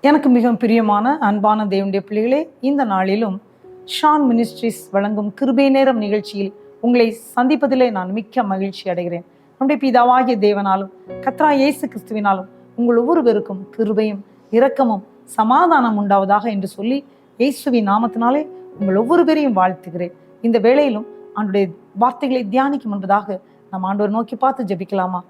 எனக்கு மிகவும் பிரியமான அன்பான தேவனுடைய பிள்ளைகளே, இந்த நாளிலும் ஷான் மினிஸ்ட்ரிஸ் வழங்கும் கிருபை நேரம் நிகழ்ச்சியில் உங்களை சந்திப்பதிலே நான் மிக்க மகிழ்ச்சி அடைகிறேன். நம்முடைய பிதாவாகிய தேவனாலும் கர்த்தராகிய இயேசு கிறிஸ்துவினாலும் உங்கள் ஒவ்வொருவருக்கும் கிருபையும் இரக்கமும் சமாதானம் உண்டாவதாக என்று சொல்லி இயேசுவின் நாமத்தினாலே உங்கள் ஒவ்வொரு பேரையும் வாழ்த்துகிறேன். இந்த வேளையிலும் ஆண்டுடைய வார்த்தைகளை தியானிக்கும் என்பதாக நம்ம ஆண்டவர் நோக்கி பார்த்து ஜெபிக்கலாமா?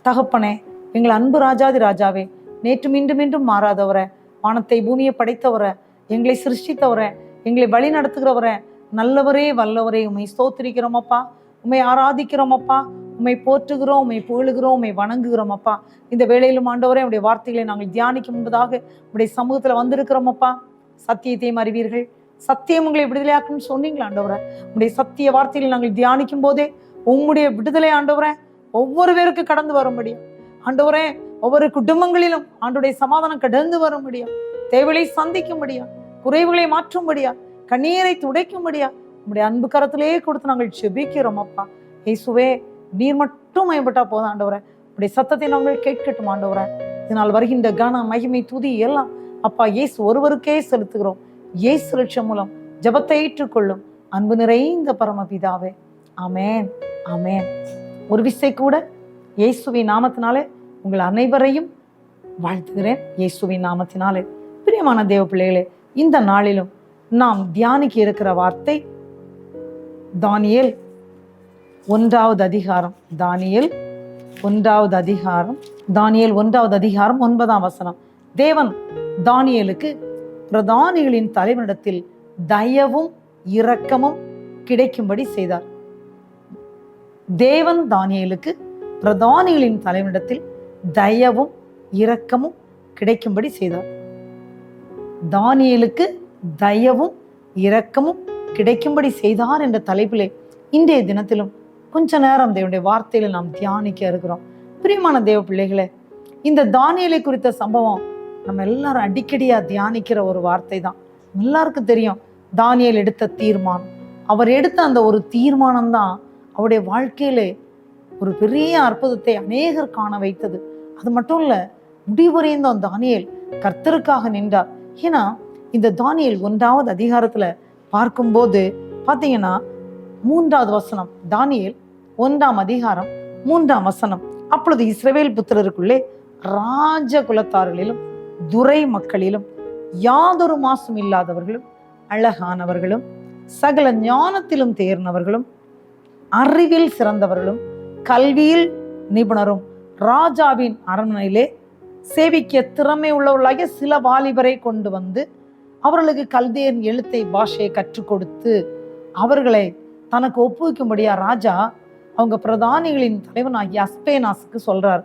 தகப்பனே, எங்கள் அன்பு ராஜாதி ராஜாவே, நேற்று மீண்டும் மீண்டும் மாறாதவரை, வானத்தை பூமியை படைத்தவரை, எங்களை சிருஷ்டித்தவரை, எங்களை வழி நடத்துகிறவரை, நல்லவரே வல்லவரே, உம்மை ஸ்தோத்திரிக்கிறோம் அப்பா, உம்மை ஆராதிக்கிறோம் அப்பா, உம்மை போற்றுகிறோம், உம்மை புகழுகிறோம், உம்மை வணங்குகிறோம் அப்பா. இந்த வேளையிலும் ஆண்டவரே, உடைய வார்த்தைகளை நாங்கள் தியானிக்கும் முன்பதாக உடைய சமூகத்துல வந்திருக்கிறோம் அப்பா. சத்தியத்தையும் அறிவீர்கள், சத்தியம் உங்களை விடுதலையாக்குன்னு சொன்னீங்களா ஆண்டவரை? உடைய சத்திய வார்த்தைகளை நாங்கள் தியானிக்கும் போதே உம்முடைய விடுதலை ஆண்டவரை ஒவ்வொரு பேருக்கு கடந்து வர முடியும் ஆண்டவரே. ஒவ்வொரு குடும்பங்களிலும் ஆண்டுடைய சமாதானம் கடந்து வர முடியும், தேவைகளை சந்திக்க முடியும், குறைவுகளை மாற்ற முடியும், கண்ணீரை துடைக்க முடியும். நம்முடைய அன்பு கரத்திலே கொடுத்து நாங்கள் ஜெபிக்கிறோம் அப்பா. இயேசுவே, நீர் மட்டும் மேம்பட்டா போதும் ஆண்டவரை. உடைய சத்தத்தை நாங்கள் கேட்கட்டும் ஆண்டவரை. இதனால் வருகின்ற கன மகிமை துதி எல்லாம் அப்பா இயேசு ஒருவருக்கே செலுத்துகிறோம். இயேசு ரட்சம் மூலம் ஜெபத்தை ஏற்றுக்கொள்ளும் அன்பு நிறைந்த பரமபிதாவே, ஆமேன் ஆமேன். ஒரு விசை கூட இயேசுவின் நாமத்தினாலே உங்கள் அனைவரையும் வாழ்த்துகிறேன். இயேசுவின் நாமத்தினாலே. பிரியமான தேவ பிள்ளைகளே, இந்த நாளிலும் நாம் தியானிக்க இருக்கிற வார்த்தை தானியேல் 1வது அதிகாரம். தானியேல் 1வது அதிகாரம் 9ஆம் வசனம். தேவன் தானியேலுக்கு பிரதானிகளின் தலைவனிடத்தில் தயவும் இரக்கமும் கிடைக்கும்படி செய்தார். தேவன் தானியேலுக்கு பிரதானிகளின் தலைவனிடத்தில் தயவும் இரக்கமும் கிடைக்கும்படி செய்தார். தானியேலுக்கு தயவும் இரக்கமும் கிடைக்கும்படி செய்தார் என்ற தலைப்பிலே இன்றைய தினத்திலும் கொஞ்ச நேரம் தேவனுடைய வார்த்தையில நாம் தியானிக்க இருக்கிறோம். பிரியமான தேவ பிள்ளைகளே, இந்த தானியேலை குறித்த சம்பவம் நம்ம எல்லாரும் அடிக்கடியா தியானிக்கிற ஒரு வார்த்தை தான். எல்லாருக்கும் தெரியும் தானியேல் எடுத்த தீர்மானம். அவர் எடுத்த அந்த ஒரு தீர்மானம் தான் அவருடைய வாழ்க்கையிலே ஒரு பெரிய அற்புதத்தை அநேகர் காண வைத்தது. அது மட்டும் இல்ல, முடிவரைந்த அந்த தானியேல் கர்த்தருக்காக நின்றார். ஏன்னா இந்த தானியேல் 1வது அதிகாரத்துல பார்க்கும்போது பாத்தீங்கன்னா 3வது வசனம். தானியேல் 1ஆம் அதிகாரம் 3ஆம் வசனம். அப்பொழுது இஸ்ரவேல் புத்திரருக்குள்ளே ராஜ குலத்தார்களிலும் துரை மக்களிலும் யாதொரு மாசும் இல்லாதவர்களும் அழகானவர்களும் சகல ஞானத்திலும் தேர்ந்தவர்களும் அறிவில் சிறந்தவர்களும் கல்வியில் நிபுணரும் ராஜாவின் அரண்மனையிலே சேவிக்க திறமை உள்ளவர்களாகிய சில வாலிபரை கொண்டு வந்து அவர்களுக்கு கல்தேயன் எழுத்தை பாஷையை கற்றுக் கொடுத்து அவர்களை தனக்கு ஒப்புவிக்கும்படியா ராஜா அவங்க பிரதானிகளின் தலைவனாகிய அஸ்பேனாஸுக்கு சொல்றாரு.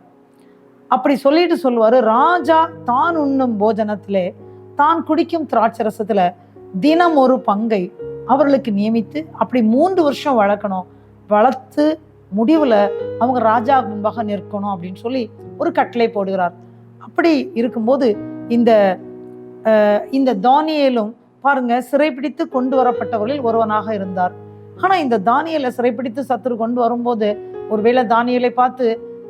அப்படி சொல்லிட்டு சொல்லுவாரு, ராஜா தான் உண்ணும் போஜனத்திலே தான் குடிக்கும் திராட்சரசத்துல தினம் ஒரு பங்கை அவர்களுக்கு நியமித்து அப்படி 3 வருஷம் வளர்க்கணும், வளர்த்து முடிவுல அவங்க ராஜா முன்பாக நிற்கணும் அப்படின்னு சொல்லி ஒரு கட்டளை போடுகிறார். அப்படி இருக்கும்போது இந்த தானியேலும் பாருங்க, சிறைப்பிடித்து கொண்டு வரப்பட்டவர்களில் ஒருவனாக இருந்தார். ஆனா இந்த தானியேலை சிறைப்பிடித்து சத்துரு கொண்டு வரும்போது ஒருவேளை தானியேலை பார்த்து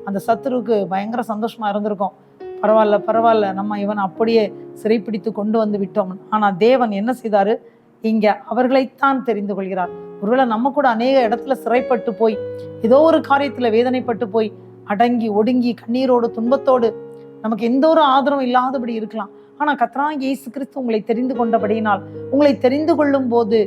அந்த சத்துருக்கு பயங்கர சந்தோஷமா இருந்திருக்கும். பரவாயில்ல, நம்ம இவன் அப்படியே சிறைப்பிடித்து கொண்டு வந்து விட்டோம். ஆனா தேவன் என்ன செய்தாரு? இங்க அவர்களைத்தான் தெரிந்து கொள்கிறார். ஒருவேளை நம்ம கூட அநேக இடத்துல சிறைப்பட்டு போய் ஏதோ ஒரு காரியத்துல வேதனைப்பட்டு போய் அடங்கி ஒடுங்கி கண்ணீரோடு துன்பத்தோடு நமக்கு எந்த ஒரு ஆதரவும் இல்லாதபடி இருக்கலாம். ஆனா கர்த்தராகிய இயேசு கிறிஸ்து உங்களை தெரிந்து கொண்டபடியினால், உங்களை தெரிந்து கொள்ளும் போது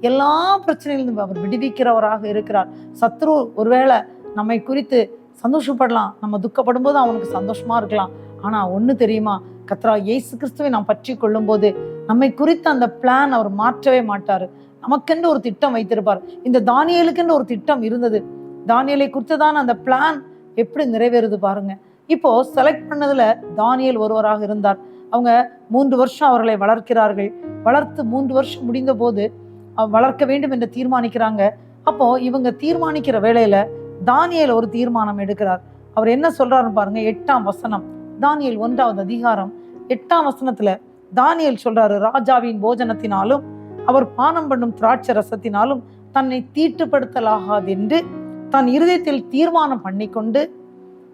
எல்லா பிரச்சனைகளிலும் அவர் விடுவிக்கிறவராக இருக்கிறார். சத்ரு ஒருவேளை நம்மை குறித்து சந்தோஷப்படலாம், நம்ம துக்கப்படும் போது அவனுக்கு சந்தோஷமா இருக்கலாம். ஆனா ஒண்ணு தெரியுமா, கர்த்தராகிய இயேசு கிறிஸ்துவை நாம் பற்றி கொள்ளும் போது நம்மை குறித்த அந்த பிளான் அவர் மாற்றவே மாட்டாரு. நமக்கென்று ஒரு திட்டம் வைத்திருப்பார். இந்த தானியேலுக்கென்று ஒரு திட்டம் இருந்தது. தானியேலை குறித்துதான் அந்த பிளான் எப்படி நிறைவேறுது பாருங்க. இப்போ செலக்ட் பண்ணதுல தானியேல் ஒருவராக இருந்தார். அவங்க 3 வருஷம் அவர்களை வளர்க்கிறார்கள். வளர்த்து 3 வருஷம் முடிந்த போது வளர்க்க வேண்டும் என்று தீர்மானிக்கிறாங்க. அப்போ இவங்க தீர்மானிக்கிற வேளையில தானியேல் ஒரு தீர்மானம் எடுக்கிறார். அவர் என்ன சொல்றாருன்னு பாருங்க. 8ஆம் வசனம். தானியேல் 1வது அதிகாரம் 8ஆம் வசனத்துல தானியேல் சொல்றாரு, ராஜாவின் போஜனத்தினாலும் அவர் பானம் பண்ணும் திராட்சை ரசத்தினாலும் தன்னை தீட்டுப்படுத்தலாகாது என்று தன் இருதயத்தில் தீர்மானம் பண்ணிக்கொண்டு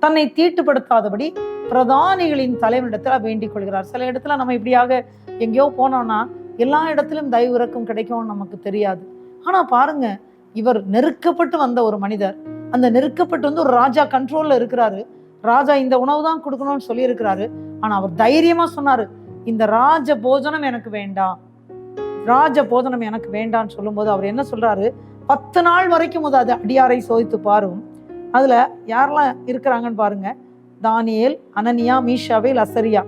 தன்னை தீட்டுப்படுத்தாதபடி பிரதானிகளின் தலைவனிடத்துல வேண்டிக் கொள்கிறார். சில இடத்துல நம்ம இப்படியாக எங்கேயோ போனோம்னா எல்லா இடத்திலும் தயவு இறக்கம் கிடைக்கும்னு நமக்கு தெரியாது. ஆனா பாருங்க, இவர் நெருக்கப்பட்டு வந்த ஒரு மனிதர், அந்த நெருக்கப்பட்டு ஒரு ராஜா கண்ட்ரோல்ல இருக்கிறாரு. ராஜா இந்த உணவு தான் கொடுக்கணும்னு சொல்லி இருக்கிறாரு. ஆனா அவர் தைரியமா சொன்னாரு, இந்த ராஜ போஜனம் எனக்கு வேண்டாம், ராஜ போஜனம் எனக்கு வேண்டாம்னு சொல்லும்போது அவர் என்ன சொல்றாரு, 10 நாள் வரைக்கும் அது அடியாரை சோதித்து பாரும். அதுல யாரெல்லாம் இருக்கிறாங்கன்னு பாருங்க. தானியேல், அனனியா, மீஷாவேல், அசரியா,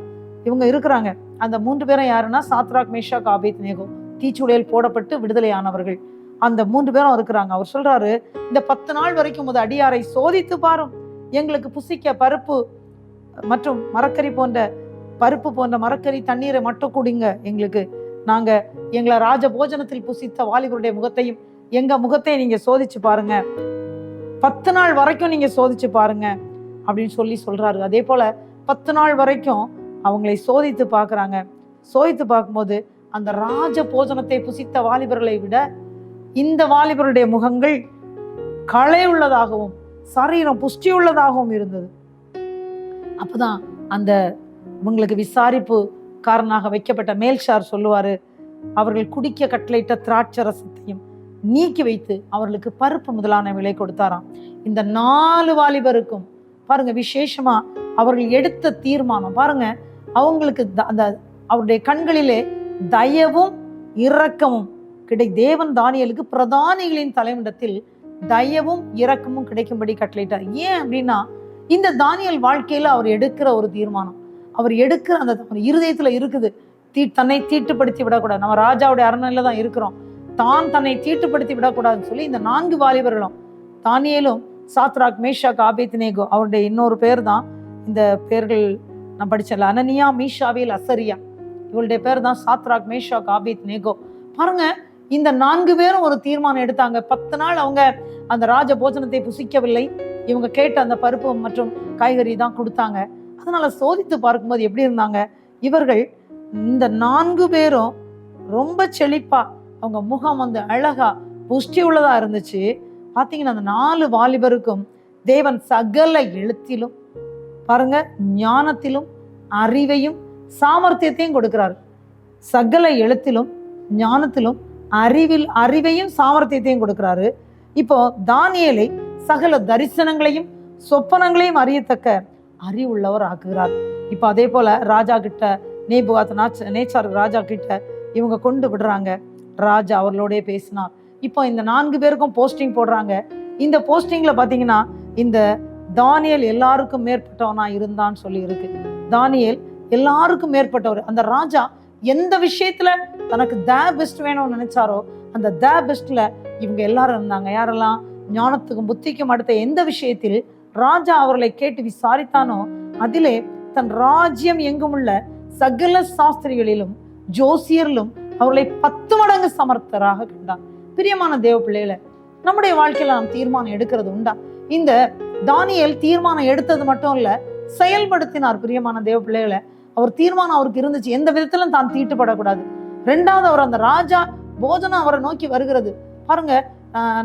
இவங்க இருக்கிறாங்க. அந்த 3 பேரும் யாருன்னா சாத்ராக், மேஷாக், ஆபேத்நேகோ, தீச்சுளையில் போடப்பட்டு விடுதலையானவர்கள். அந்த 3 பேரும் இருக்கிறாங்க. அவர் சொல்றாரு, இந்த 10 நாள் வரைக்கும் அடியாரை சோதித்து பாரும். எங்களுக்கு புசிக்க பருப்பு மற்றும் மரக்கறி போன்ற மரக்கறி தண்ணீரை மட்டும் குடிங்க. நாங்க எங்களை ராஜ போஜனத்தில் புசித்த வாலிபருடைய முகத்தையும் எங்க முகத்தையும் நீங்க சோதிச்சு பாருங்க, 10 நாள் வரைக்கும் நீங்க சோதிச்சு பாருங்க அப்படின்னு சொல்றாரு. அதே போல 10 நாள் வரைக்கும் அவங்களை சோதித்து பார்க்கறாங்க. சோதித்து பார்க்கும்போது அந்த ராஜ போஜனத்தை புசித்த வாலிபர்களை விட இந்த வாலிபருடைய முகங்கள் களை உள்ளதாகவும் சரீரம் புஷ்டி உள்ளதாகவும் இருந்தது. அப்பதான் அந்த இவங்களுக்கு விசாரிப்புக்காரனாக வைக்கப்பட்ட மேல்ஷார் சொல்லுவாரு, அவர்கள் குடிக்க கட்டளையிட்ட திராட்சை ரசத்தையும் நீக்கி வைத்து அவர்களுக்கு பருப்பு முதலான விலை கொடுத்தாராம். இந்த 4 வாலிபருக்கும் பாருங்க, விசேஷமா அவர்கள் எடுத்த தீர்மானம் பாருங்க, அவங்களுக்கு அந்த அவருடைய கண்களிலே தயவும் இரக்கமும் தேவன் தானியேலுக்கு பிரதானிகளின் தலைவனிடத்தில் தயவும் இரக்கமும் கிடைக்கும்படி கட்டளையிட்டார். ஏன் அப்படின்னா, இந்த தானியேல் வாழ்க்கையில அவர் எடுக்கிற ஒரு தீர்மானம், அவர் எடுக்கிற அந்த இருதயத்துல இருக்குது, தன்னை தீட்டுப்படுத்தி விடக்கூடாது. நம்ம ராஜாவுடைய அரண்மனையில தான் இருக்கிறோம், தன்னை தீட்டுப்படுத்தி விடக்கூடாதுன்னு சொல்லி இந்த 4 வாலிபர்களும், தானியேலும், சாத்ராக், மேஷாக், ஆபேத்நேகோ, அவருடைய இன்னொரு பேர் தான் இந்த பேர்கள் நான் படிச்சல, அனனியா, மீஷாவேல், அசரியா, இவளுடைய பேர் தான் சாத்ராக், மேஷாக், ஆபேத்நேகோ. பாருங்க, இந்த 4 பேரும் ஒரு தீர்மானம் எடுத்தாங்க. 10 நாள் அவங்க அந்த ராஜ போஜனத்தை புசிக்கவில்லை. இவங்க கேட்ட அந்த பருப்பு மற்றும் காய்கறி தான் கொடுத்தாங்க. அதனால சோதித்து பார்க்கும்போது எப்படி இருந்தாங்க இவர்கள், இந்த 4 பேரும் ரொம்ப செழிப்பா, அவங்க முகம் அழகா புஷ்டி உள்ளதா இருந்துச்சு. பாத்தீங்கன்னா அந்த 4 வாலிபருக்கும் தேவன் சகல எழுத்திலும் பாருங்க ஞானத்திலும் அறிவையும் சாமர்த்தியத்தையும் கொடுக்கிறார். சகல எழுத்திலும் ஞானத்திலும் அறிவையும் சாமர்த்தியத்தையும் கொடுக்கிறாரு. இப்போ தானியேலை சகல தரிசனங்களையும் சொப்பனங்களையும் அறியத்தக்க அறிவுள்ளவர் ஆக்குகிறார். இப்போ அதே போல ராஜா கிட்ட நேச்சார் ராஜா கிட்ட இவங்க கொண்டு விடுறாங்க. ராஜா அவர்களோடய பேசினார். இப்போ இந்த 4 பேருக்கும் போஸ்டிங் போடுறாங்க. இந்த போஸ்டிங்ல பாத்தீங்கன்னா இந்த தானியேல் எல்லாருக்கும் மேற்பட்டவனா இருந்தான்னு சொல்லி இருக்கு. தானியேல் எல்லாருக்கும் மேற்பட்டவர். அந்த ராஜா எந்த விஷயத்துல தனக்கு பெஸ்ட் வேணும்னு நினைச்சாரோ அந்த பெஸ்ட்ல இவங்க எல்லாரும் இருந்தாங்க. யாரெல்லாம்? ஞானத்துக்கும் புத்திக்கும் அடுத்த எந்த விஷயத்தில் ராஜா அவர்களை கேட்டு விசாரித்தானோ அதிலே தன் ராஜ்யம் எங்கும் உள்ள சகல சாஸ்திரிகளிலும் ஜோசியரிலும் அவர்களை 10 மடங்கு சமர்த்தராக கண்டார். பிரியமான தேவ பிள்ளைகளை, நம்முடைய வாழ்க்கையில நாம் தீர்மானம் எடுக்கிறது உண்டா? இந்த தானியேல் தீர்மானம் எடுத்தது மட்டும் இல்ல, செயல்படுத்தினார். பிரியமான தேவ பிள்ளைகளை, அவர் தீர்மானம் அவருக்கு இருந்துச்சு, எந்த விதத்திலும் தான் தீட்டுப்படக்கூடாது. 2வது, அவர் அந்த ராஜா போஜனம் அவரை நோக்கி வருகிறது. பாருங்க,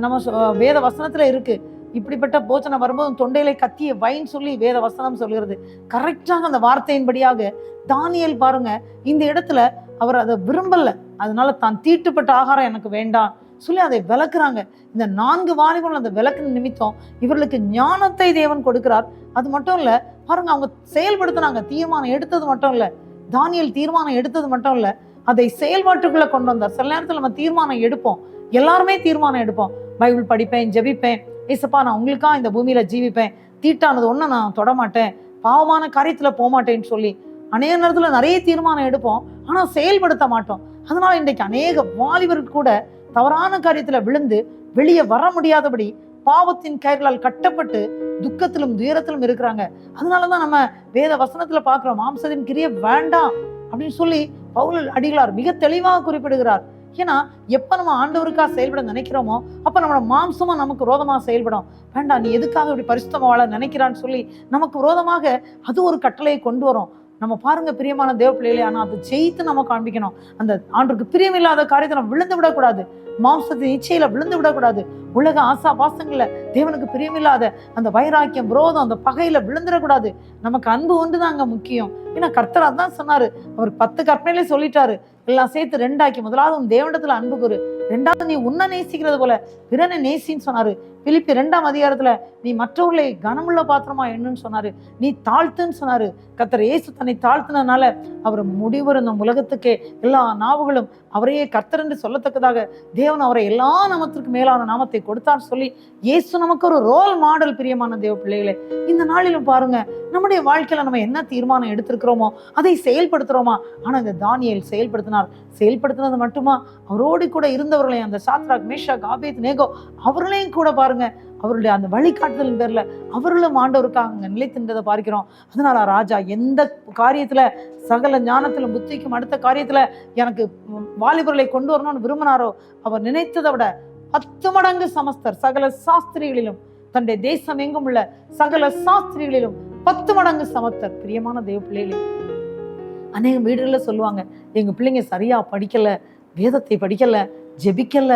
நம்ம வேத வசனத்துல இருக்கு, இப்படிப்பட்ட போஜனம் வரும்போது தொண்டையில கத்திய வைன்னு சொல்லி வேத வசனம் சொல்கிறது. கரெக்டாக அந்த வார்த்தையின்படியாக தானியேல் பாருங்க இந்த இடத்துல அவர் அதை விரும்பல. அதனால தான் தீட்டுப்பட்ட ஆகாரம் எனக்கு வேண்டாம் சொல்லி அதை விளக்குறாங்க. இந்த 4 வாலிபர்கள் அந்த விளக்கு நிமித்தம் இவர்களுக்கு ஞானத்தை தேவன் கொடுக்கிறார். அது மட்டும் இல்ல, பாருங்க அவங்க செயல்படுத்தினாங்க. தீர்மானம் எடுத்தது மட்டும் இல்ல, தானியேல் தீர்மானம் எடுத்தது மட்டும் இல்ல, அதை செயல்பாட்டுக்குள்ள கொண்டு வந்தார். சில நேரத்தில் நம்ம தீர்மானம் எடுப்போம், எல்லாருமே தீர்மானம் எடுப்போம். பைபிள் படிப்பேன், ஜெபிப்பேன், ஏசப்பா நான் உங்களுக்கா இந்த பூமியில ஜீவிப்பேன், தீட்டானது ஒண்ணு நான் தொடமாட்டேன், பாவமான காரியத்துல போகமாட்டேன்னு சொல்லி அநேக நேரத்துல நிறைய தீர்மானம் எடுப்போம், ஆனா செயல்படுத்த மாட்டோம். அதனால இன்றைக்கு அநேக வாலிபர்கள் கூட தவறான காரியத்துல விழுந்து வெளியே வர முடியாதபடி பாவத்தின் கயிர்களால் கட்டப்பட்டு துக்கத்திலும் துயரத்திலும் இருக்கிறாங்க. அதனாலதான் நம்ம வேத வசனத்துல பாக்குறோம், மாம்சத்தின் கிரியை வேண்டாம் அப்படின்னு சொல்லி பவுல் அடிகளார் மிக தெளிவாக குறிப்பிடுகிறார். ஏன்னா எப்ப நம்ம ஆண்டவருக்காக செயல்பட நினைக்கிறோமோ அப்ப நம்மளோட மாம்சமா நமக்கு விரோதமாக செயல்படும். வேண்டாம், நீ எதுக்காக இப்படி பரிசுத்தமா வாழ நினைக்கிறான்னு சொல்லி நமக்கு விரோதமாக அது ஒரு கட்டளையை கொண்டு வரும். நம்ம பாருங்க பிரியமான தேவ பிள்ளைகளே, ஆனா அதை ஜெயித்து நம்ம காண்பிக்கணும். அந்த ஆண்டுக்கு பிரியமில்லாத காரியத்தை நம்ம விழுந்து விடக்கூடாது. மாம்சத்தின் இச்சையில விழுந்து விடக்கூடாது. உலக ஆசா பாசங்கள்ல, தேவனுக்கு பிரியமில்லாத அந்த வைராக்கியம், விரோதம், அந்த பகையில விழுந்துடக்கூடாது. நமக்கு அன்பு ஒன்றுதான் அங்க முக்கியம். ஏன்னா கர்த்தர் அதான் சொன்னாரு. அவர் 10 கற்பனையிலே சொல்லிட்டாரு, எல்லாம் சேர்த்து 2 முதலாவது உன் தேவனிடத்துல அன்பு கூறு, 2வது நீ உன்னை நேசிக்கிறது போல பிறனை நேசின்னு சொன்னாரு. பிலிப்பி 2ஆம் அதிகாரத்துல நீ மற்றவர்களை கனமுள்ள பாத்திரமா என்னன்னு சொன்னாரு. நீ தாழ்த்துன்னு சொன்னாரு. கர்த்தர் இயேசு தன்னை தாழ்த்தினால அவர் முடிவு இந்த உலகத்துக்கே எல்லா நாவுகளும் அவரையே கர்த்தர் என்று சொல்லத்தக்கதாக தேவன் அவரை எல்லா நாமத்திற்கு மேலான நாமத்தை கொடுத்தான்னு சொல்லி இயேசு நமக்கு ஒரு ரோல் மாடல். பிரியமான தேவ பிள்ளைகளே, இந்த நாளிலும் பாருங்க, நம்முடைய வாழ்க்கையில நம்ம என்ன தீர்மானம் எடுத்திருக்கிறோமோ அதை செயல்படுத்துறோமா? ஆனா இந்த தானியேல் செயல்படுத்தினார். செயல்படுத்தினது மட்டுமா, அவரோடு கூட இருந்தவர்களையும், அந்த சாத்ராக், மேஷாக், ஆபேத்நேகோ, அவர்களையும் கூட பாருங்க, அவருடைய அந்த வழிகாட்டுதலின் பேர்ல அவர்களும் ஆண்டவருக்காக நிலைத்தின்றதை பார்க்கிறோம். அதனால ராஜா எந்த காரியத்துல சகல ஞானத்திலும் புத்திக்கும் அடுத்த காரியத்துல எனக்கு வாலிபர்களை கொண்டு வரணும்னு விரும்பினாரோ, அவர் நினைத்ததை விட 10 மடங்கு சமஸ்தர் சகல சாஸ்திரிகளிலும், தன்னுடைய தேசம் எங்கும் உள்ள சகல சாஸ்திரிகளிலும் 10 மடங்கு சமஸ்தர். பிரியமான தேவ பிள்ளைகளே, அநேக வீடுகள்ல சொல்லுவாங்க, எங்க பிள்ளைங்க சரியா படிக்கல, வேதத்தை படிக்கல, ஜெபிக்கல,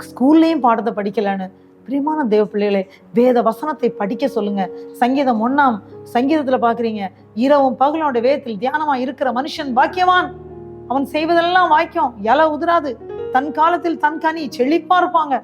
ஸ்கூல்லையும் பாடத்தை படிக்கலன்னு. பிரியமான தேவ பிள்ளைகளே, வேத வசனத்தை படிக்க சொல்லுங்க. சங்கீதம் 1ஆம் சங்கீதத்துல பாக்குறீங்க, இரவும் பகலோட வேதத்தில் தியானமா இருக்கிற மனுஷன் பாக்கியவான், அவன் செய்வதெல்லாம் வாய்க்கும், இலை உதிராது, தன் காலத்தில் தன் கனி செழிப்பா இருப்பாங்க.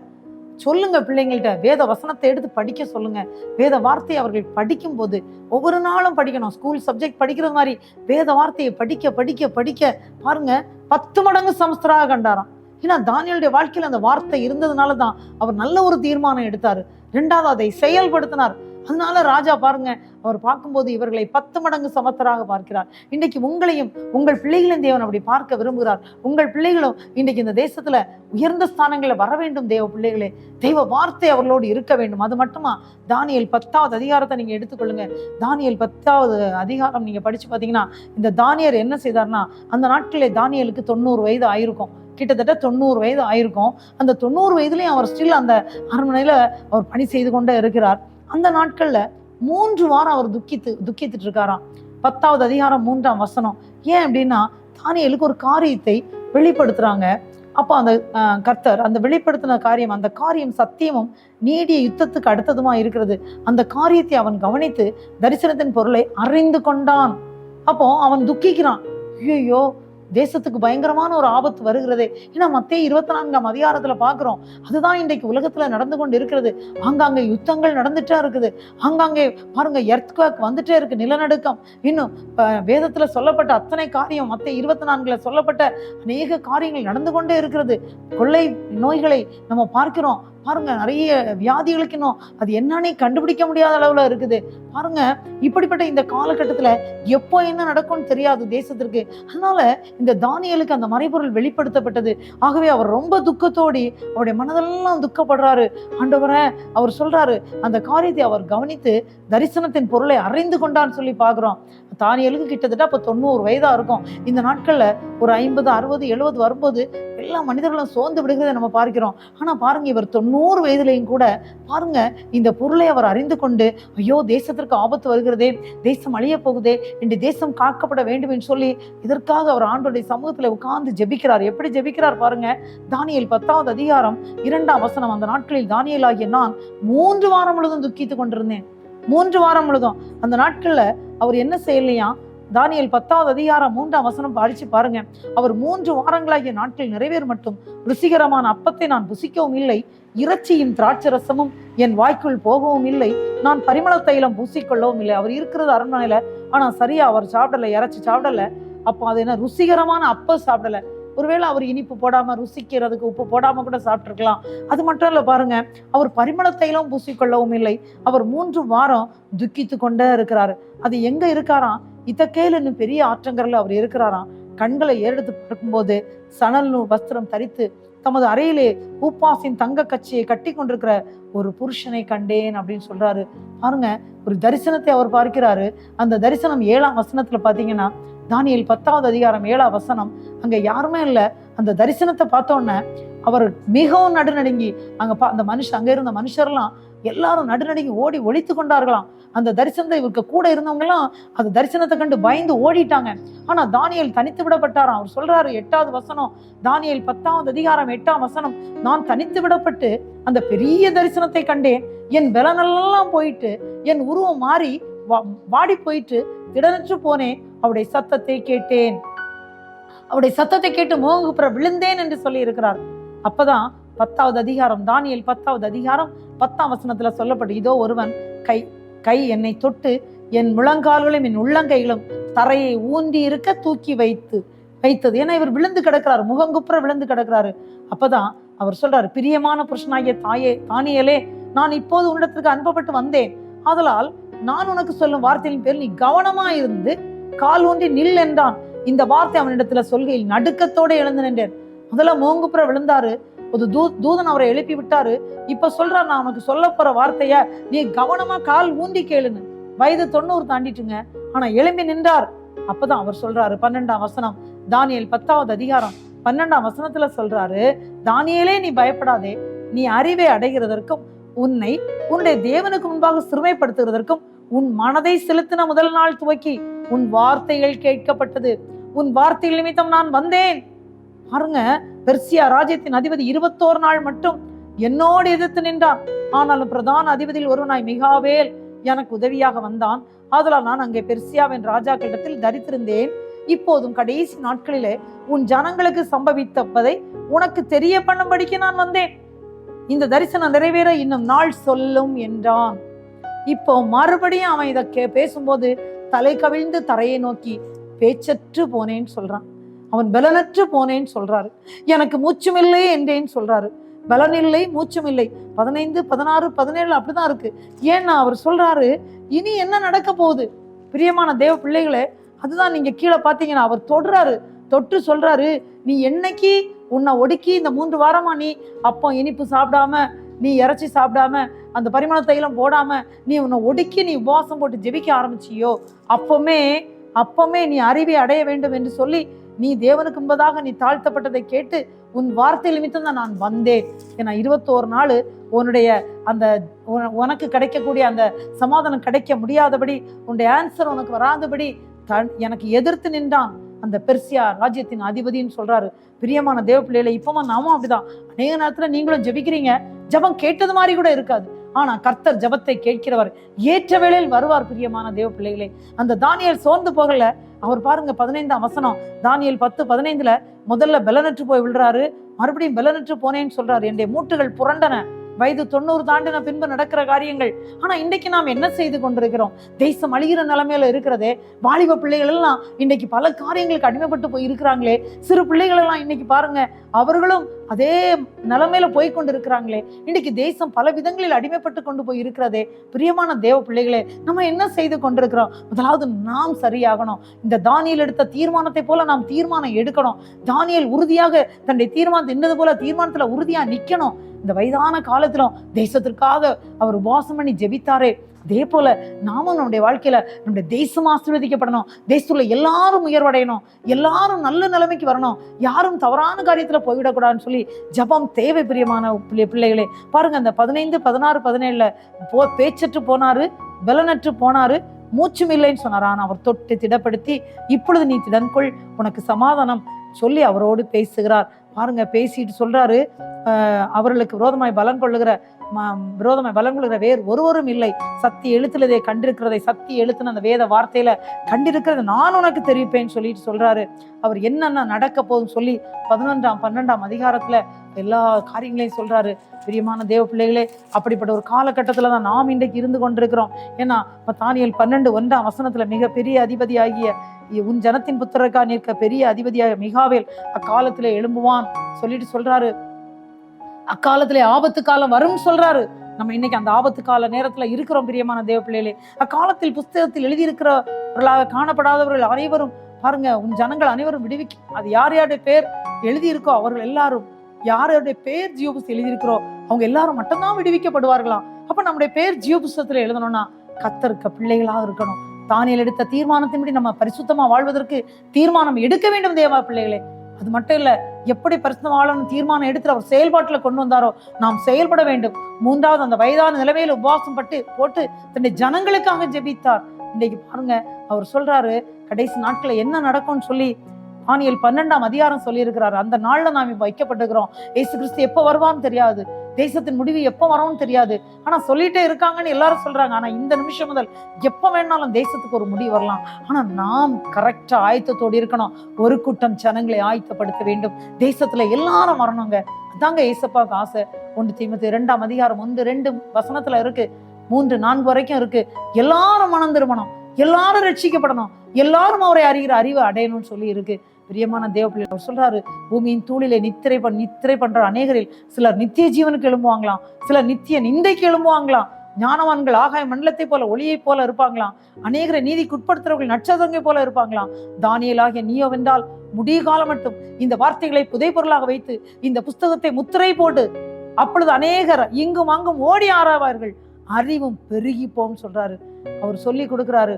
சொல்லுங்க பிள்ளைங்கள்ட்ட, வேத வசனத்தை எடுத்து படிக்க சொல்லுங்க. வேத வார்த்தையை அவர்கள் படிக்கும் போது ஒவ்வொரு நாளும் படிக்கணும். ஸ்கூல் சப்ஜெக்ட் படிக்கிறது மாதிரி வேத வார்த்தையை படிக்க படிக்க படிக்க பாருங்க, 10 மடங்கு சமஸ்தராக கண்டாராம். ஏன்னா தானியேலுடைய வாழ்க்கையில் அந்த வார்த்தை இருந்ததுனாலதான் அவர் நல்ல ஒரு தீர்மானம் எடுத்தாரு. 2வது அதை செயல்படுத்தினார். அதனால ராஜா பாருங்க, அவர் பார்க்கும்போது இவர்களை 10 மடங்கு சமஸ்தராக பார்க்கிறார். இன்றைக்கு உங்களையும் உங்கள் பிள்ளைகளையும் தேவன் அப்படி பார்க்க விரும்புகிறார். உங்கள் பிள்ளைகளும் இன்றைக்கு இந்த தேசத்துல உயர்ந்த ஸ்தானங்களில் வர வேண்டும். தேவ பிள்ளைகளே, தெய்வ வார்த்தை அவர்களோடு இருக்க வேண்டும். அது மட்டுமா, தானியேல் 10வது அதிகாரத்தை நீங்க எடுத்துக்கொள்ளுங்க. தானியேல் 10வது அதிகாரம் நீங்க படிச்சு பாத்தீங்கன்னா, இந்த தானியேல் என்ன செய்தார்னா, அந்த நாட்களிலே தானியேலுக்கு 90 வயது ஆயிருக்கும். கிட்டத்தட்ட 90 வயது ஆயிருக்கும். அந்த 90 வயதுலயும் அவர் ஸ்டில் அந்த அரண்மனையில அவர் பணி செய்து கொண்டே இருக்கிறார். அந்த நாட்கள்ல 3 வாரம் அவர் துக்கித்துட்டு இருக்காராம். 10வது அதிகாரம் 3ஆம் வசனம். ஏன் அப்படின்னா, தானியேலுக்கு ஒரு காரியத்தை வெளிப்படுத்துறாங்க. அப்போ அந்த கர்த்தர் அந்த வெளிப்படுத்தின காரியம், அந்த காரியம் சத்தியமும் நீடிய யுத்தத்துக்கு அடுத்ததுமா இருக்கிறது. அந்த காரியத்தை அவன் கவனித்து தரிசனத்தின் பொருளை அறிந்து கொண்டான். அப்போ அவன் துக்கிக்கிறான். ஐயோ, தேசத்துக்கு பயங்கரமான ஒரு ஆபத்து வருகிறதே. ஏன்னா மத்தேயு 24ஆம் அதிகாரத்துல பாக்குறோம், அதுதான் இன்றைக்கு உலகத்துல நடந்து கொண்டு இருக்கிறது. ஆங்காங்கே யுத்தங்கள் நடந்துட்டே இருக்குது. ஆங்காங்கே பாருங்க, எர்த்குவேக் வந்துட்டே இருக்கு, நிலநடுக்கம். இன்னும் வேதத்துல சொல்லப்பட்ட அத்தனை காரியம், மத்தேயு 24ல சொல்லப்பட்ட அநேக காரியங்கள் நடந்து கொண்டே இருக்கிறது. கொள்ளை நோய்களை நம்ம பார்க்கிறோம். பாருங்க, நிறைய வியாதிகளுக்கு இன்னும் அது என்னன்னே கண்டுபிடிக்க முடியாத அளவுல இருக்குது. பாருங்க, இப்படிப்பட்ட இந்த காலகட்டத்துல எப்போ என்ன நடக்கும்னு தெரியாது தேசத்திற்கு. அதனால இந்த தானியேலுக்கு அந்த மறைபொருள் வெளிப்படுத்தப்பட்டது. ஆகவே அவர் ரொம்ப துக்கத்தோடி அவருடைய மனதெல்லாம் துக்கப்படுறாரு. ஆண்டவரே, அவர் சொல்றாரு, அந்த காரியத்தை அவர் கவனித்து தரிசனத்தின் பொருளை அறிந்து கொண்டான்னு சொல்லி பாக்குறோம். தானியேலுக்கு கிட்டத்தட்ட அப்ப 90 வயதா இருக்கும். இந்த நாட்கள்ல ஒரு 50, 60, 70 வரும்போது எல்லா மனிதர்களும் சோர்ந்து விடுகிறதை நம்ம பார்க்கிறோம். ஆனா பாருங்க, இவர் 90 வயதுலையும் கூட பாருங்க, இந்த பொருளை அவர் அறிந்து கொண்டு, ஐயோ தேசத்திற்கு ஆபத்து வருகிறதே, தேசம் அழிய போகுதே, இந்த தேசம் காக்கப்பட வேண்டும் என்று சொல்லி இதற்காக அவர் ஆண்டவருடைய சமூகத்துல உட்கார்ந்து ஜெபிக்கிறார். எப்படி ஜெபிக்கிறார் பாருங்க. தானியேல் 10வது அதிகாரம் 2ஆம் வசனம். அந்த நாட்களில் தானியேல் ஆகிய நான் 3 வாரம் முழுதும் துக்கித்து கொண்டிருந்தேன். 3 வாரம் முழுதும். அந்த நாட்கள்ல அவர் என்ன செய்யலையா, தானியேல் 10வது அதிகாரம் 3ஆம் வசனம் படிச்சு பாருங்க. அவர் 3 வாரங்களாகிய நாட்கள் நிறைவேறு மட்டும் ருசிகரமான அப்பத்தை நான் புசிக்கவும் இல்லை, இறைச்சியும் திராட்சரசமும் என் வாய்க்குள் போகவும் இல்லை, நான் பரிமள தைலம் பூசிக்கொள்ளவும் இல்லை. அவர் இருக்கிறது அரண்மனையில, ஆனா சரியா அவர் சாப்பிடல, இறைச்சி சாப்பிடல. அப்போ அது என்ன, ருசிகரமான அப்பம் சாப்பிடல. ஒருவேளை அவர் இனிப்பு போடாம, ருசிக்கிறதுக்கு உப்பு போடாம கூட சாப்பிட்டுருக்கலாம். அது மட்டும் இல்ல பாருங்க, அவர் பரிமள தைலம் பூசிக்கொள்ளவும் இல்லை. அவர் 3 வாரம் துக்கித்து கொண்டே இருக்கிறாரு. அது எங்க இருக்காராம், இத்தக்கேல் பெரிய ஆற்றங்கரையில் அவர் இருக்கிறாராம். கண்களை ஏறெடுத்து பார்க்கும்போது சணல் வஸ்திரம் தரித்து தமது அறையிலே ஊப்பாசின் தங்க கச்சியை கட்டி கொண்டிருக்கிற ஒரு புருஷனை கண்டேன் அப்படின்னு சொல்றாரு. பாருங்க, ஒரு தரிசனத்தை அவர் பார்க்கிறாரு. அந்த தரிசனம் 7ஆம் வசனத்துல பாத்தீங்கன்னா, தானியேல் 10வது அதிகாரம் 7ஆம் வசனம். அங்க யாருமே இல்ல. அந்த தரிசனத்தை பார்த்தோன்னே அவர் மிகவும் நடுநடுங்கி, அங்க இருந்த மனுஷர்லாம் எல்லாரும் நடுநடுங்கி ஓடி ஒளித்து கொண்டார்களாம். அந்த தரிசனத்தை இவருக்கு கூட இருந்தவங்க எல்லாம் அந்த தரிசனத்தை கண்டு பயந்து ஓடிட்டாங்க. ஆனா தானியேல் தனித்து விடப்பட்டாராம். அவர் சொல்றாரு 8வது வசனம், தானியேல் 10வது அதிகாரம் 8ஆம் வசனம், நான் தனித்து விடப்பட்டு அந்த பெரிய தரிசனத்தை கண்டேன். என் பலனெல்லாம் போயிட்டு, என் உருவம் மாறி வாடி போயிட்டு திடனற்று போனேன். அவருடைய சத்தத்தை கேட்டேன். அவருடைய சத்தத்தை கேட்டு முகங்குப்புற விழுந்தேன் என்று சொல்லி இருக்கிறார். அப்பதான் 10வது அதிகாரம், தானியேல் 10வது அதிகாரம் 10ஆம் வசனத்துல சொல்லப்பட்டு, இதோ ஒருவன் கை என்னை தொட்டு என் முழங்கால்களும் என் உள்ளங்கைகளும் தரையை ஊன்றி இருக்க தூக்கி வைத்தது. ஏன்னா இவர் விழுந்து கிடக்கிறாரு, முகங்குப்புற விழுந்து கிடக்கிறாரு. அப்பதான் அவர் சொல்றாரு, பிரியமான புருஷனாகிய தானியேலே, நான் இப்போது உன்னிடத்திற்கு அனுப்பப்பட்டு வந்தேன். ஆதலால் நான் உனக்கு சொல்லும் வார்த்தையின் பேர் நீ கவனமா இருந்து கால் ஊன்றி நில் என்றான். இந்த வார்த்தை அவனிடத்துல சொல்கையில் நடுக்கத்தோட எழுந்து நின்றேன். முதல்ல முகங்குப்புற விழுந்தாரு, ஒரு தூதன் அவரை எழுப்பி விட்டாரு. இப்ப சொல்றாரு, நான் உனக்கு சொல்ல போற வார்த்தைய நீ கவனமா கால் ஊண்டி கேளுன்னு. வயது 90 தாண்டிட்டுங்க, ஆனா எழும்பி நின்றார். அப்பதான் அவர் சொல்றாரு, 12ஆம் வசனம், தானியேல் 10வது அதிகாரம் 12ஆம் வசனத்துல சொல்றாரு, தானியேலே நீ பயப்படாதே, நீ அறிவை அடைகிறதற்கும் உன்னுடைய தேவனுக்கு முன்பாக சிறுமைப்படுத்துகிறதற்கும் உன் மனதை செலுத்தின முதல் நாள் துவக்கி உன் வார்த்தைகள் கேட்கப்பட்டது. உன் வார்த்தைகள் நிமித்தம் நான் வந்தேன். பாருங்க, பெர்சியா ராஜ்யத்தின் அதிபதி 21 நாள் மட்டும் என்னோடு எதிர்த்து நின்றான். ஆனாலும் பிரதான அதிபதியில் ஒருவனாய் மிகாவேல் எனக்கு உதவியாக வந்தான். ஆதலால் நான் அங்கே பெர்சியாவின் ராஜாக்களிடத்தில் தரித்திருந்தேன். இப்போதும் கடைசி நாட்களிலே உன் ஜனங்களுக்கு சம்பவித்ததை உனக்கு தெரிய பண்ணும்படிக்கு நான் வந்தேன். இந்த தரிசனம் நிறைவேற இன்னும் நாள் சொல்லும் என்றான். இப்போ மறுபடியும் அவன் இதை பேசும்போது தலை கவிழ்ந்து தரையை நோக்கி பேச்சற்று போனேன்னு சொல்றான். அவன் பலனற்று போனேன்னு சொல்றாரு. எனக்கு மூச்சும் இல்லை என்றேன்னு சொல்றாரு. பலன் இல்லை, மூச்சும் இல்லை. 15, 16, 17 அப்படிதான் இருக்கு. ஏன்னா அவர் சொல்றாரு, இனி என்ன நடக்க போகுது? பிரியமான தேவ பிள்ளைகளே, அதுதான் நீங்க கீழே பாத்தீங்கன்னா அவர் தொட்டு சொல்றாரு, நீ என்னைக்கு உன்னை ஒடுக்கி இந்த 3 வாரமா நீ அப்போ இனிப்பு சாப்பிடாம, நீ இறைச்சி சாப்பிடாம, அந்த பரிமள தைலம் போடாம நீ உன்னை ஒடுக்கி நீ உபவாசம் போட்டு ஜெபிக்க ஆரம்பிச்சியோ, அப்பமே நீ அறிவை அடைய வேண்டும் என்று சொல்லி நீ தேவனுக்கு முன்பதாக நீ தாழ்த்தப்பட்டதை கேட்டு உன் வார்த்தை நிமித்தம் தான் நான் வந்தேன். ஏன்னா 21 நாள் உன்னுடைய அந்த உனக்கு கிடைக்கக்கூடிய அந்த சமாதானம் கிடைக்க முடியாதபடி, உன்னுடைய ஆன்சர் உனக்கு வராதபடி எனக்கு எதிர்த்து நின்றான் அந்த பெர்சியா ராஜ்யத்தின் அதிபதினு சொல்றாரு. பிரியமான தேவ பிள்ளைகளை, இப்பமா நாமும் அப்படிதான். அநேக நேரத்துல நீங்களும் ஜெபிக்கிறீங்க, ஜெபம் கேட்டது மாதிரி கூட இருக்காது. ஆனா கர்த்தர் ஜெபத்தை கேட்கிறவர், ஏற்ற வேளையில் வருவார். பிரியமான தேவ பிள்ளைகளே, அந்த தானியேல் சோர்ந்து போகல. அவர் பாருங்க 15ஆம் வசனம், தானியேல் 10:15 முதல்ல பலனற்று போய் விழுறாரு, மறுபடியும் பலனற்று போனேன்னு சொல்றாரு. என்னுடைய மூட்டுகள் புரண்டன. வயது 90 தாண்டின பின்பு நடக்கிற காரியங்கள். ஆனா இன்னைக்கு நாம் என்ன செய்து கொண்டிருக்கிறோம்? தேசம் அழிகிற நிலைமையில இருக்கிறதே. வாலிப பிள்ளைகள் எல்லாம் இன்னைக்கு பல காரியங்களுக்கு அடிமைப்பட்டு போய் இருக்கிறாங்களே. சிறு பிள்ளைகள் எல்லாம் இன்னைக்கு பாருங்க, அவர்களும் அதே நிலைமையில போய் கொண்டு இருக்கிறாங்களே. இன்னைக்கு தேசம் பல விதங்களில் அடிமைப்பட்டு கொண்டு போய் இருக்கிறதே. பிரியமான தேவ பிள்ளைகளே, நம்ம என்ன செய்து கொண்டிருக்கிறோம்? முதலாவது நாம் சரியாகணும். இந்த தானியேல் எடுத்த தீர்மானத்தை போல நாம் தீர்மானம் எடுக்கணும். தானியேல் உறுதியாக தன்னுடைய தீர்மானத்தை என்னது போல தீர்மானத்துல உறுதியா நிக்கணும். இந்த வயதான காலத்திலும் தேசத்திற்காக அவர் உபவாசம் பண்ணி ஜெபித்தாரே, அதே போல நாமும் நம்முடைய வாழ்க்கையில நம்முடைய தேசம் ஆசீர்வதிக்கப்படணும். தேசத்துல எல்லாரும் உயர்வடையணும், எல்லாரும் நல்ல நிலைமைக்கு வரணும், யாரும் தவறான காரியத்துல போய்விடக்கூடாதுன்னு சொல்லி ஜபம் தேவை. பிரியமான பிள்ளைகளே, பாருங்க, அந்த 15, 16, 17 பேச்சற்று போனாரு, பலனற்று போனாரு, மூச்சும் இல்லைன்னு சொன்னார். ஆனா அவர் தொட்டு திடப்படுத்தி, இப்பொழுது நீ திடன்கொள், உனக்கு சமாதானம் சொல்லி அவரோடு பேசுகிறார். பாருங்க, பேசிட்டு சொல்றாரு, அவர்களுக்கு விரோதமாய் பலன் கொள்ளுகிற வேறு ஒருவரும் இல்லை. சக்தி எழுத்துலதை கண்டிருக்கிறதை, சக்தி எழுத்துன அந்த வேத வார்த்தையில கண்டிருக்கிறது நான் உனக்கு தெரிவிப்பேன்னு சொல்லிட்டு சொல்றாரு. அவர் என்னென்ன நடக்க போகுதுன்னு சொல்லி 11ஆம் 12ஆம் அதிகாரத்துல எல்லா காரியங்களையும் சொல்றாரு. பிரியமான தேவ பிள்ளைகளே, அப்படிப்பட்ட ஒரு காலகட்டத்துல தான் நாம் இன்றைக்கு இருந்து கொண்டிருக்கிறோம். ஏன்னா தானியேல் 12:1 வசனத்துல மிகப்பெரிய அதிபதியாகிய உன் ஜனத்தின் புத்திரக்கா நிற்க பெரிய அதிபதியாக மிகாவேல் அக்காலத்திலே எழும்புவான் சொல்லிட்டு சொல்றாரு. அக்காலத்திலே ஆபத்து காலம் வரும் சொல்றாரு. நம்ம இன்னைக்கு அந்த ஆபத்து கால நேரத்துல இருக்கிறோம். பிரியமான தேவ பிள்ளைகளே, அக்காலத்தில் புஸ்தகத்தில் எழுதியிருக்கிறவர்களாக காணப்படாதவர்கள் அனைவரும் பாருங்க, உன் ஜனங்கள் அனைவரும் விடுவிக்க, அது யார் யாருடைய பேர் எழுதியிருக்கோ அவர்கள் எல்லாரும், யாருடைய பேர் ஜீவ புஸ்தகம் எழுதியிருக்கிறோ அவங்க எல்லாரும் மட்டும்தான் விடுவிக்கப்படுவார்களாம். அப்ப நம்முடைய பேர் ஜீவ புஸ்தகத்துல எழுதணும்னா கர்த்தருக்கு பிள்ளைகளாக இருக்கணும். தானியேல் எடுத்த தீர்மானத்தின்படி நம்ம பரிசுத்தமா வாழ்வதற்கு தீர்மானம் எடுக்க வேண்டும் தேவ பிள்ளைகளே. அது மட்டும் இல்ல, எப்படி பரிசுத்தவாளன் தீர்மானம் எடுத்து அவர் செயல்பாட்டுல கொண்டு வந்தாரோ நாம் செயல்பட வேண்டும். மூன்றாவது, அந்த வயதான நிலைமையில உபவாசம் போட்டு தன்னுடைய ஜனங்களுக்காக ஜெபித்தார். இன்னைக்கு பாருங்க, அவர் சொல்றாரு கடைசி நாட்கள்ல என்ன நடக்கும்னு சொல்லி தானியேல் 12ஆம் அதிகாரம் சொல்லி இருக்கிறாரு. அந்த நாள்ல நாம் இப்ப வைக்கப்பட்டிருக்கிறோம். இயேசு கிறிஸ்து எப்ப வருவான்னு தெரியாது, தேசத்தின் முடிவு எப்ப வரும்னு தெரியாது. ஆனா சொல்லிட்டே இருக்காங்கன்னு எல்லாரும் சொல்றாங்க. ஆனா இந்த நிமிஷம் முதல் எப்ப வேணாலும் தேசத்துக்கு ஒரு முடிவு வரலாம். ஆனா நாம் கரெக்டா ஆயத்தத்தோடு இருக்கணும். ஒரு கூட்டம் ஜனங்களை ஆயத்தப்படுத்த வேண்டும். தேசத்துல எல்லாரும் வரணுங்க. அதாங்க ஏசப்பாவுக்கு ஆசை. 1 தீமோத்தேயு 2ஆம் அதிகாரம் 1-2 வசனத்துல இருக்கு, 3-4 வரைக்கும் இருக்கு. எல்லாரும் மனம் திரும்பணும், எல்லாரும் ரட்சிக்கப்படணும், எல்லாரும் அவரை அறிகிற அறிவு அடையணும்னு சொல்லி இருக்கு. பிரியமான தேவ பிள்ளை, அவர் சொல்றாரு, பூமியின் தூளிலே நித்திரை பண்ற அநேகரில் சிலர் நித்திய ஜீவனுக்கு எழும்புவாங்களாம், சிலர் நித்திய நிந்தைக்கு எழும்புவாங்களாம். ஞானவான்கள் ஆகாய மண்டலத்தை போல ஒளியை போல இருப்பாங்களாம். அநேகரை நீதிக்கு உட்படுத்துறவர்கள் நட்சத்திரங்களை போல இருப்பாங்களாம். தானியேலாகிய நீயோ வென்றால் முடிய காலம் மட்டும் இந்த வார்த்தைகளை புதைபொருளாக வைத்து இந்த புஸ்தகத்தை முத்திரை போட்டு, அப்பொழுது அநேகர் இங்கும் அங்கும் ஓடி ஆராவார்கள், அறிவும் பெருகி போம் சொல்றாரு. அவர் சொல்லி கொடுக்கிறாரு.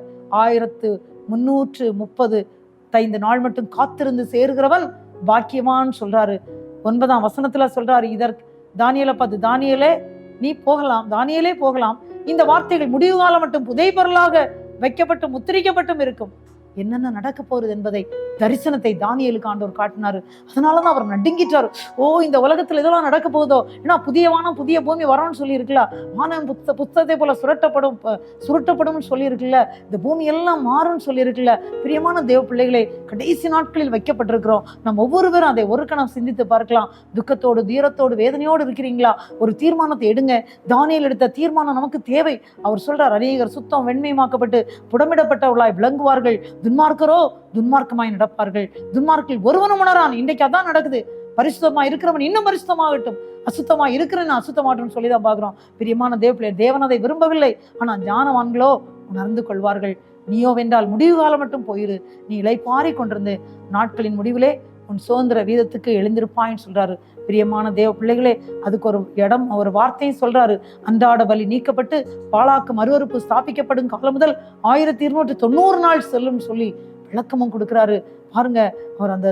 1335 நாள் மட்டும் காத்திருந்து சேருகிறவன் பாக்கியவான் சொல்றாரு. 9ஆம் வசனத்துல சொல்றாரு, இதற்கு தானியேலை பார்த்து, தானியேலே நீ போகலாம், தானியேலே போகலாம், இந்த வார்த்தைகள் முடிவு காலம் மட்டும் புதைபொருளாக வைக்கப்பட்டும் முத்திரிக்கப்பட்டும் இருக்கும். என்னென்ன நடக்க போகுது என்பதை தரிசனத்தை தானியேலுக்கு ஆண்டவர் காட்டினாரு. அதனாலதான் அவர் நடுங்கிட்டாரு. இந்த உலகத்துல இதெல்லாம் நடக்க போகுதோ, ஏன்னா புதிய வானம் புதிய பூமி வரணும்னு சொல்லி இருக்குல்ல, வானம் புத்தகத்தை போல சுருட்டப்படும் சொல்லி இருக்குல்ல, இந்த பூமி எல்லாம் மாறும்னு சொல்லி இருக்குல்ல. பிரியமான தேவ பிள்ளைகளை, கடைசி நாட்களில் வைக்கப்பட்டிருக்கிறோம். நம்ம ஒவ்வொருவரும் அதை ஒரு கணம் சிந்தித்து பார்க்கலாம். துக்கத்தோடு தீரத்தோடு வேதனையோடு இருக்கிறீங்களா? ஒரு தீர்மானத்தை எடுங்க. தானியேல் எடுத்த தீர்மானம் நமக்கு தேவை. அவர் சொல்றார், அநேகர் சுத்தம் வெண்மையமாக்கப்பட்டு புடமிடப்பட்டவர்களாய் விளங்குவார்கள், துன்மார்க்கரோ துன்மார்க்கமாய் நடப்பார்கள், துன்மார்க்கில் ஒருவனும் உணரான். இன்றைக்கு அதான் நடக்குது. பரிசுத்தமா இருக்கிறவன் இன்னும் பரிசுத்தமாகட்டும், அசுத்தமா இருக்கிறேன்னு அசுத்தமாகட்டும் சொல்லிதான் பாக்குறோம். பிரியமான தேவ தேவன் அதை விரும்பவில்லை. ஆனா ஞானவான்களோ உணர்ந்து கொள்வார்கள். நீயோ வென்றால் முடிவு காலம் மட்டும் போயிரு, நீ இளைப்பாரி கொண்டிருந்து நாட்களின் முடிவிலே உன் சுதந்திர வீதத்துக்கு எழுந்திருப்பாயின்னு சொல்றாரு. பிரியமான தேவ பிள்ளைகளே, அதுக்கு ஒரு இடம், ஒரு வார்த்தையும் சொல்றாரு. அன்றாட பலி நீக்கப்பட்டு பாலாக்கு மறுவறுப்பு ஸ்தாபிக்கப்படும் காலம் முதல் 1290 நாள் செல்லும் சொல்லி விளக்கமும் கொடுக்கிறாரு. பாருங்க, அவர் அந்த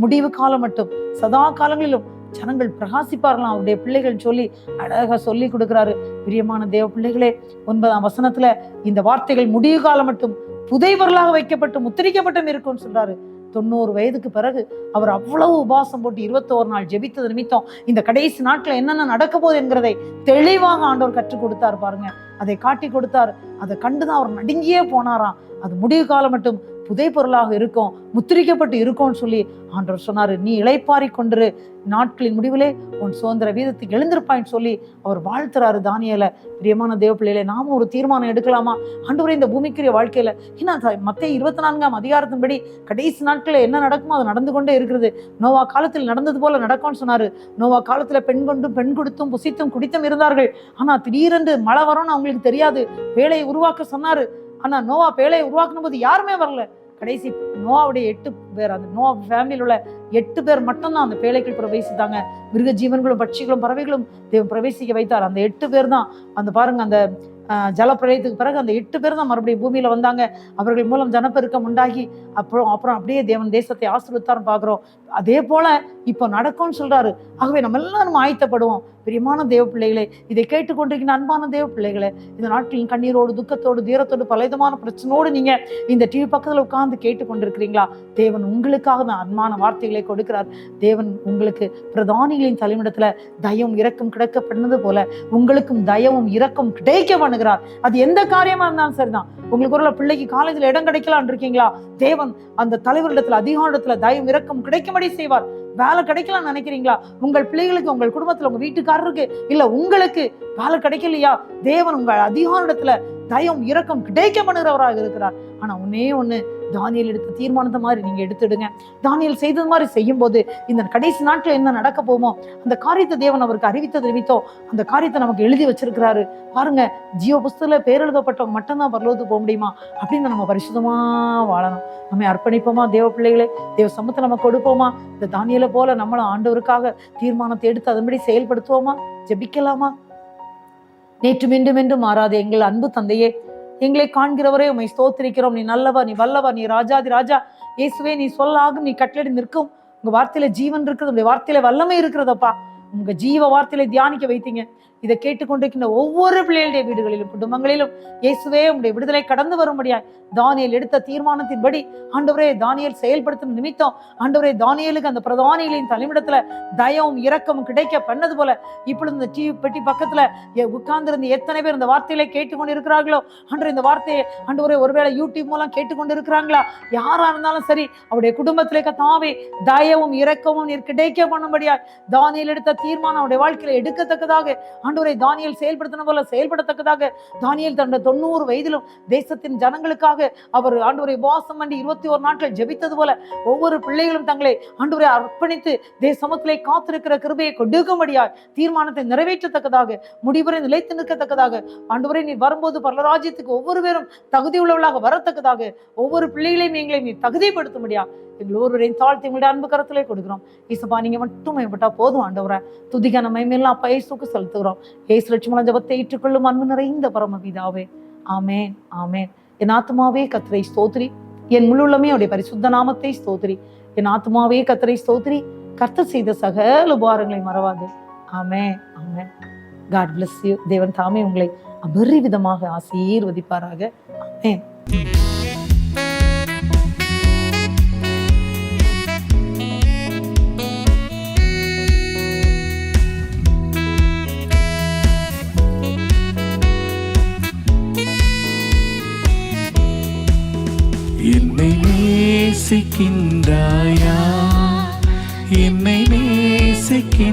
முடிவு காலம் மட்டும் சதா காலங்களிலும் ஜனங்கள் பிரகாசிப்பார்களாம் அவருடைய பிள்ளைகள் சொல்லி அழகா சொல்லி கொடுக்கிறாரு. பிரியமான தேவ பிள்ளைகளே, 9ஆம் வசனத்துல இந்த வார்த்தைகள் முடிவு காலம் மட்டும் புதைபொருளாக வைக்கப்பட்டு முத்திரிக்கப்பட்டும் இருக்கும்னு சொல்றாரு. 90 வயதுக்கு பிறகு அவர் அவ்வளவு உபவாசம் போட்டு 21 நாள் ஜெபித்தது நிமித்தம் இந்த கடைசி நாட்கள் என்னென்ன நடக்க போகுது என்கிறதை தெளிவாக ஆண்டவர் கற்றுக் கொடுத்தார். பாருங்க, அதை காட்டி கொடுத்தார். அதை கண்டுதான் அவர் நடுங்கியே போனாராம். அது முடிவு காலம் மட்டும் புதை பொருளாக இருக்கும், முத்திரிக்கப்பட்டு இருக்கும்னு சொல்லி ஆண்டவர் சொன்னாரு. நீ இளைப்பாரி கொண்டு நாட்களின் முடிவிலே உன் சுதந்திர வீதத்துக்கு எழுந்திருப்பாயின்னு சொல்லி அவர் வாழ்த்துறாரு தானியேல. பிரியமான தேவ பிள்ளைகளே, நாமும் ஒரு தீர்மானம் எடுக்கலாமா? ஆண்டவரே, இந்த பூமிக்குரிய வாழ்க்கையில ஏன்னா மத்தேயு 24ஆம் அதிகாரத்தின்படி கடைசி நாட்களில் என்ன நடக்குமோ அது நடந்து கொண்டே இருக்கிறது. நோவா காலத்தில் நடந்தது போல நடக்கும்னு சொன்னாரு. நோவா காலத்துல பெண் கொண்டும் பெண் கொடுத்தும் புசித்தும் குடித்தும் இருந்தார்கள். ஆனா திடீரென்று மழை வரும்னு அவங்களுக்கு தெரியாது. வேலையை உருவாக்க சொன்னாரு. ஆனா நோவா பேழையை உருவாக்கணும் போது யாருமே வரல. கடைசி நோவாவுடைய 8 பேர், அந்த நோவா ஃபேமிலியில் உள்ள 8 பேர் மட்டும்தான் அந்த பேழைக்குள் பிரவேசித்தாங்க. மிருக ஜீவன்களும் பட்சிகளும் பறவைகளும் தேவன் பிரவேசிக்க வைத்தார். அந்த 8 பேர் தான் அந்த பாருங்க, அந்த ஜலப்பிரளயத்துக்கு பிறகு அந்த 8 பேர் தான் மறுபடியும் பூமியில வந்தாங்க. அவர்கள் மூலம் ஜனப்பெருக்கம் உண்டாகி அப்புறம் அப்படியே தேவன் தேசத்தை ஆசீர்வதித்தார்னு பார்க்கிறோம். அதே போல இப்போ நடக்கும்னு சொல்றாரு. ஆகவே நம்ம எல்லாரும் ஆயத்தப்படுவோம். பிரியமான தேவ பிள்ளைகளே, இதை கேட்டுக்கொண்டிருக்கிற அன்பான தேவ பிள்ளைகளே, இந்த நாட்களின் கண்ணீரோடு துக்கத்தோடு தீரத்தோடு பலவிதமான பிரச்சனையோடு நீங்க இந்த டிவி பக்கத்துல உட்கார்ந்து கேட்டுக்கொண்டிருக்கிறீங்களா? தேவன் உங்களுக்காக தான் அன்பான வார்த்தைகளை கொடுக்கிறார். தேவன் உங்களுக்கு பிரதானிகளின் தலைமையிடத்துல தயவும் இரக்கம் கிடைக்கப்பட்டது போல உங்களுக்கும் தயவும் இரக்கம் கிடைக்க பண்ணுகிறார். அது எந்த காரியமா இருந்தாலும் சரிதான். உங்களுக்கு ஒரு பிள்ளைக்கு காலேஜ்ல இடம் கிடைக்கலான் இருக்கீங்களா? தேவன் அந்த தலைவரிடத்துல அதிகாரத்துல தயவும் இரக்கம் கிடைக்கும்படி செய்வார். வேலை கிடைக்கலாம்னு நினைக்கிறீங்களா? உங்கள் பிள்ளைகளுக்கு, உங்கள் குடும்பத்துல, உங்க வீட்டுக்காரருக்கு இல்ல உங்களுக்கு வேலை கிடைக்கலையா? தேவன் உங்கள் அதிகாரத்துல தயவும் இரக்கம் கிடைக்க பண்ணுகிறவராக இருக்கிறார். ஆனா ஒண்ணு, தானியேல் எடுத்த தீர்மானத்தை மாதிரி நீங்க எடுத்துடுங்க. தானியேல் செய்தது மாதிரி செய்யும் போது இந்த கடைசி நாட்கள் என்ன நடக்க போமோ அந்த காரியத்தை தேவன் அவருக்கு அறிவித்தது நிமித்தம் அந்த காரியத்தை நமக்கு எழுதி வச்சிருக்கிறாரு. பாருங்க, ஜீவ புஸ்தகத்துல பேர் எழுதப்பட்டவங்க மட்டும்தான் பரலோகத்துக்கு போக முடியுமா? அப்படின்னு நம்ம பரிசுத்தமா வாழணும். நம்ம அர்ப்பணிப்போமா தேவ பிள்ளைகளே? தேவ சமூகத்தை நம்ம கொடுப்போமா? இந்த தானியேலை போல நம்மளும் ஆண்டவருக்காக தீர்மானத்தை எடுத்து அதன்படி செயல்படுத்துவோமா? ஜெபிக்கலாமா? நேற்று மீண்டும் மாறாத எங்கள் அன்பு தந்தையே, எங்களை காண்கிறவரே உம்மை ஸ்தோத்திரிக்கிறோம். நீ நல்லவா, நீ வல்லவா, நீ ராஜாதி ராஜா. இயேசுவே, நீ சொல்லாகும், நீ கட்டளை நிற்கும் உங்க வார்த்தையில ஜீவன் இருக்கிறது, உங்களுடைய வார்த்தையில வல்லமை இருக்கிறதப்பா. உங்க ஜீவ வார்த்தையில தியானிக்க வைத்தீங்க. இதை கேட்டுக்கொண்டிருக்கின்ற ஒவ்வொரு பிள்ளைகளுடைய வீடுகளிலும் குடும்பங்களிலும் இயேசுவே உங்களுடைய விடுதலை கடந்து வரும்படியாய் தானியேல் எடுத்த தீர்மானத்தின்படி ஆண்டவரே தானியேல் செயல்படுத்தும் நிமித்தம் ஆண்டவரே தானியேலுக்கு அந்த பிரதானிகளின் தலைமிடத்துல தயவும் இரக்கமும் கிடைக்க பண்ணது போல இப்பொழுது இந்த டிவி பெட்டி பக்கத்துல உட்கார்ந்திருந்து எத்தனை பேர் இந்த வார்த்தையில கேட்டுக்கொண்டு இருக்கிறார்களோ அன்று இந்த வார்த்தையை ஆண்டவரே ஒருவேளை யூடியூப் மூலம் கேட்டுக்கொண்டு இருக்கிறாங்களா, யாரா இருந்தாலும் சரி அவருடைய குடும்பத்திலே கர்த்தாவே தயவும் இரக்கமும் நீர் கிடைக்க பண்ணும்படியாய் தானியேல் எடுத்த தீர்மானம் அவருடைய வாழ்க்கையில எடுக்கத்தக்கதாக ஆண்டவரை தானியேல் செயல்படுத்தின போல செயல்படத்தக்கதாக தானியேல் தன்னுடைய 90 வயதிலும் தேசத்தின் ஜனங்களுக்காக அவர் ஆண்டவரை உபவாசம் பண்ணி 21 நாட்கள் ஜெபித்தது போல ஒவ்வொரு பிள்ளைகளும் தங்களை ஆண்டவரை அர்ப்பணித்து தேசமத்திலே காத்திருக்கிற கிருபையை கொடுக்கும்படியாய் தீர்மானத்தை நிறைவேற்றத்தக்கதாக முடிவரை நிலைத்து நிற்கத்தக்கதாக ஆண்டவரை நீ வரும்போது பரலராஜ்யத்துக்கு ஒவ்வொரு பேரும் தகுதி உள்ளவர்களாக வரத்தக்கதாக ஒவ்வொரு பிள்ளைகளையும் எங்களை நீ தகுதிப்படுத்தும்படியா எங்கள் ஒருவரையும் தாழ்த்தி எங்களுடைய அன்பு கரத்திலே கொடுக்கிறோம். இயேசுப்பா நீங்க மட்டும் மேம்பட்டா போதும் ஆண்டவரை. துதிக்கான மகிமையெல்லாம் அப்பா இயேசுவுக்கு செலுத்துகிறோம். இயேசு லட்சுமண ஜெபத்தை ஏற்றுக்கொள்ளும் அன்பு நிறைந்த பரமபிதாவே. ஆமேன் ஆமேன். என் ஆத்துமாவே கர்த்தரை ஸ்தோத்திரி, என் முழுள்ளமே அவருடைய பரிசுத்த நாமத்தை ஸ்தோத்திரி. என் ஆத்துமாவே கர்த்தரை ஸ்தோத்திரி, கர்த்தர் செய்த சகல உபகாரங்களை மறவாது. ஆமேன் ஆமேன். God bless you. தேவன் தாமே உங்களை அபரிவிதமாக ஆசீர்வதிப்பாராக. ஆமேன். என்னை நேசிக்கின்றாயா, என்னை நேசிக்கின்றாயா.